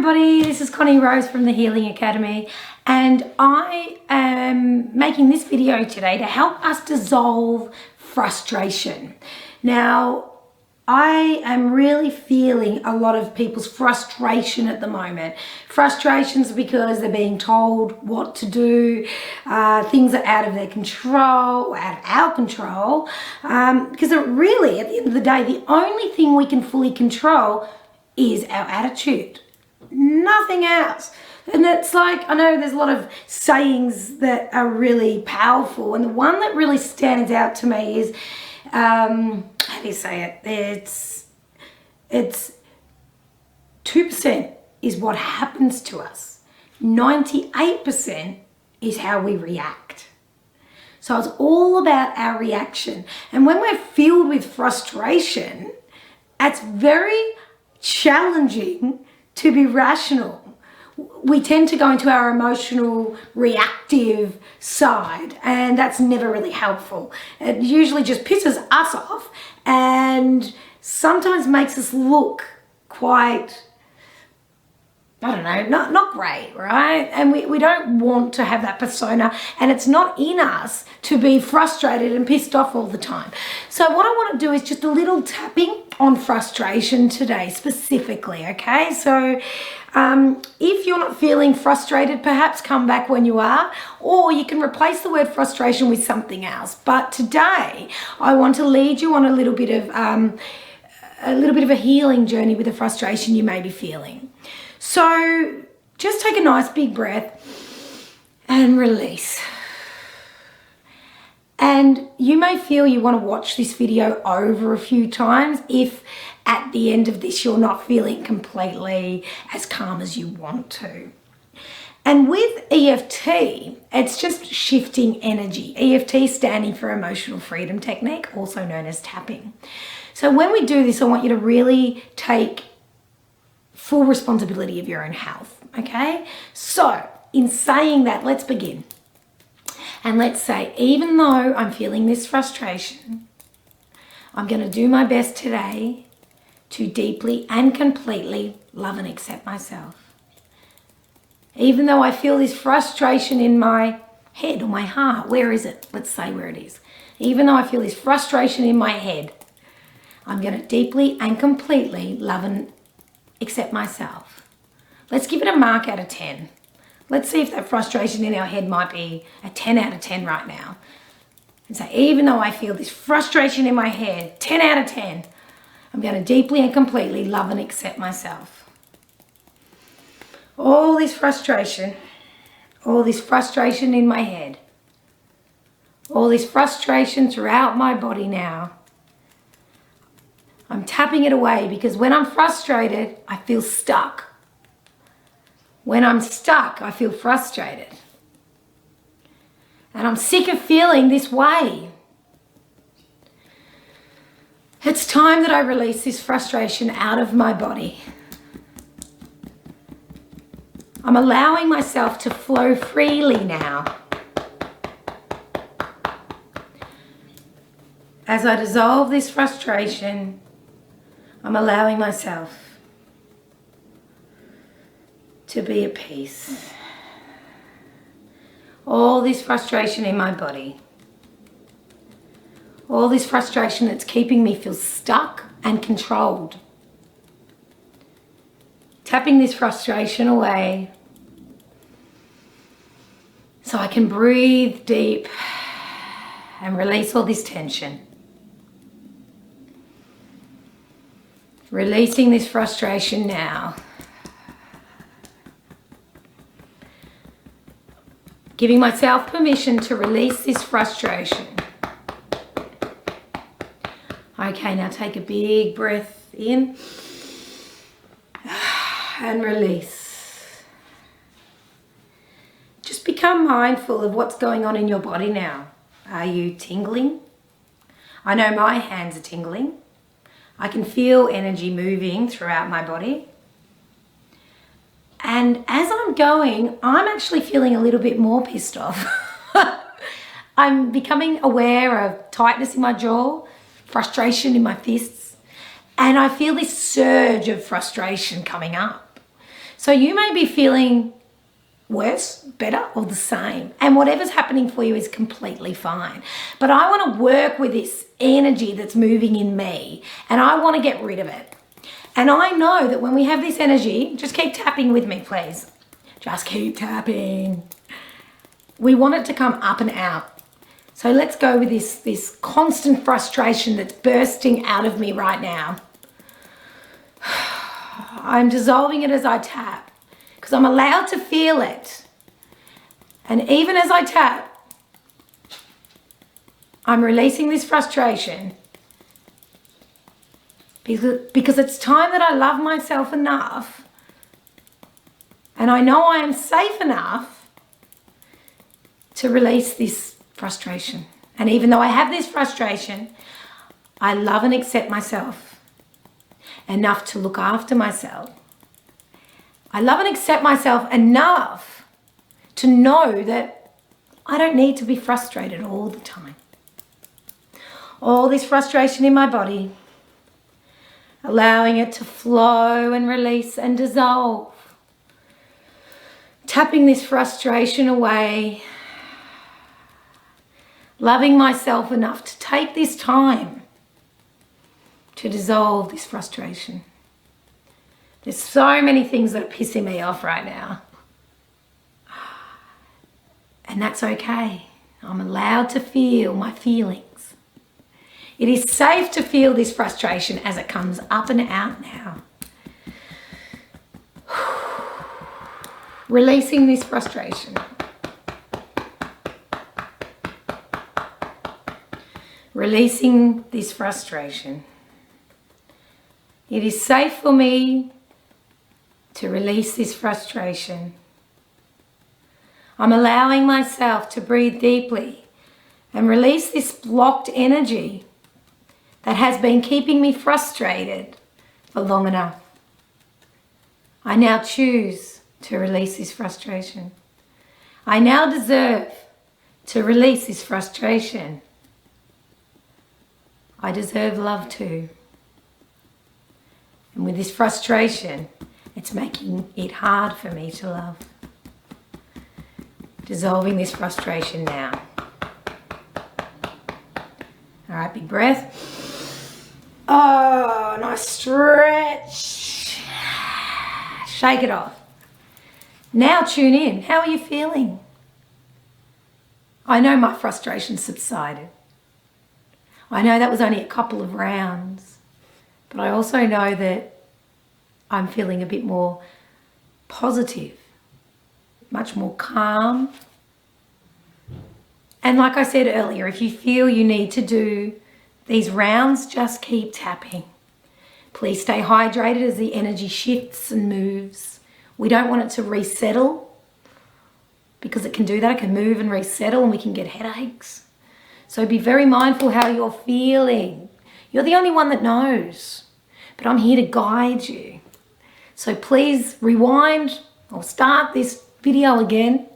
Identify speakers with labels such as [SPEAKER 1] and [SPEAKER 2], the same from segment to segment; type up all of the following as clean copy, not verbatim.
[SPEAKER 1] everybody, this is Connie Rose from the Healing Academy, and I am making this video today to help us dissolve frustration. Now, I am really feeling a lot of people's frustration at the moment. Frustrations because they're being told what to do, things are out of their control, out of our control, because really, at the end of the day, the only thing we can fully control is our attitude. Nothing else. And it's like, I know there's a lot of sayings that are really powerful, and the one that really stands out to me is, how do you say it? It's 2% is what happens to us. 98% is how we react. So it's all about our reaction. And when we're filled with frustration, it's very challenging to be rational. We tend to go into our emotional, reactive side, and that's never really helpful. It usually just pisses us off and sometimes makes us look quite, I don't know, not great, right? And we don't want to have that persona, and it's not in us to be frustrated and pissed off all the time. So what I want to do is just a little tapping on frustration today specifically, okay? So if you're not feeling frustrated, perhaps come back when you are, or you can replace the word frustration with something else. But today I want to lead you on a little bit of a healing journey with the frustration you may be feeling. So just take a nice big breath and release. And you may feel you want to watch this video over a few times if at the end of this you're not feeling completely as calm as you want to. And with EFT, it's just shifting energy. EFT standing for Emotional Freedom Technique, also known as tapping. So when we do this, I want you to really take full responsibility of your own health, okay? So in saying that, let's begin. And let's say, even though I'm feeling this frustration, I'm going to do my best today to deeply and completely love and accept myself. Even though I feel this frustration in my head or my heart, where is it? Let's say where it is. Even though I feel this frustration in my head, I'm going to deeply and completely love and accept myself. Let's give it a mark out of 10. Let's see if that frustration in our head might be a 10 out of 10 right now. And say, even though I feel this frustration in my head, 10 out of 10, I'm going to deeply and completely love and accept myself. All this frustration in my head, all this frustration throughout my body now, I'm tapping it away, because when I'm frustrated, I feel stuck. When I'm stuck, I feel frustrated. And I'm sick of feeling this way. It's time that I release this frustration out of my body. I'm allowing myself to flow freely now. As I dissolve this frustration, I'm allowing myself to be at peace. All this frustration in my body, all this frustration that's keeping me feel stuck and controlled. Tapping this frustration away so I can breathe deep and release all this tension. Releasing this frustration now. Giving myself permission to release this frustration. Okay, now take a big breath in and release. Just become mindful of what's going on in your body now. Are you tingling? I know my hands are tingling. I can feel energy moving throughout my body. And as I'm going, I'm actually feeling a little bit more pissed off. I'm becoming aware of tightness in my jaw, frustration in my fists, and I feel this surge of frustration coming up. So you may be feeling worse, better, or the same. And whatever's happening for you is completely fine. But I want to work with this energy that's moving in me, and I want to get rid of it. And I know that when we have this energy, just keep tapping with me, please. Just keep tapping. We want it to come up and out. So let's go with this constant frustration that's bursting out of me right now. I'm dissolving it as I tap, because I'm allowed to feel it. And even as I tap, I'm releasing this frustration because it's time that I love myself enough, and I know I am safe enough to release this frustration. And even though I have this frustration, I love and accept myself enough to look after myself. I love and accept myself enough to know that I don't need to be frustrated all the time. All this frustration in my body, allowing it to flow and release and dissolve. Tapping this frustration away. Loving myself enough to take this time to dissolve this frustration. There's so many things that are pissing me off right now. And that's okay. I'm allowed to feel my feelings. It is safe to feel this frustration as it comes up and out now. Releasing this frustration. Releasing this frustration. It is safe for me to release this frustration. I'm allowing myself to breathe deeply and release this blocked energy that has been keeping me frustrated for long enough. I now choose to release this frustration. I now deserve to release this frustration. I deserve love too. And with this frustration, it's making it hard for me to love. Dissolving this frustration now. All right, big breath. Oh, nice stretch. Shake it off. Now tune in. How are you feeling? I know my frustration subsided. I know that was only a couple of rounds, but I also know that I'm feeling a bit more positive, much more calm. And like I said earlier, if you feel you need to do these rounds, just keep tapping. Please stay hydrated as the energy shifts and moves. We don't want it to resettle, because it can do that. It can move and resettle and we can get headaches. So be very mindful how you're feeling. You're the only one that knows, but I'm here to guide you. So please rewind or start this video again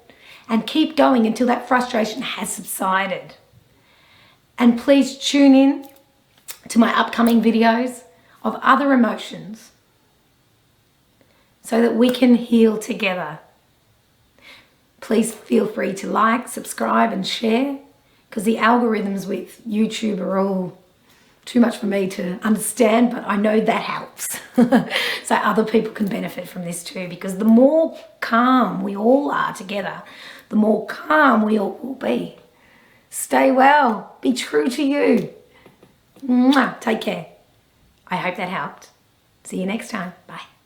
[SPEAKER 1] and keep going until that frustration has subsided. And please tune in to my upcoming videos of other emotions so that we can heal together. Please feel free to like, subscribe and share, because the algorithms with YouTube are all too much for me to understand, but I know that helps. So other people can benefit from this too, because the more calm we all are together, the more calm we all will be. Stay well. Be true to you. Mwah. Take care. I hope that helped. See you next time. Bye.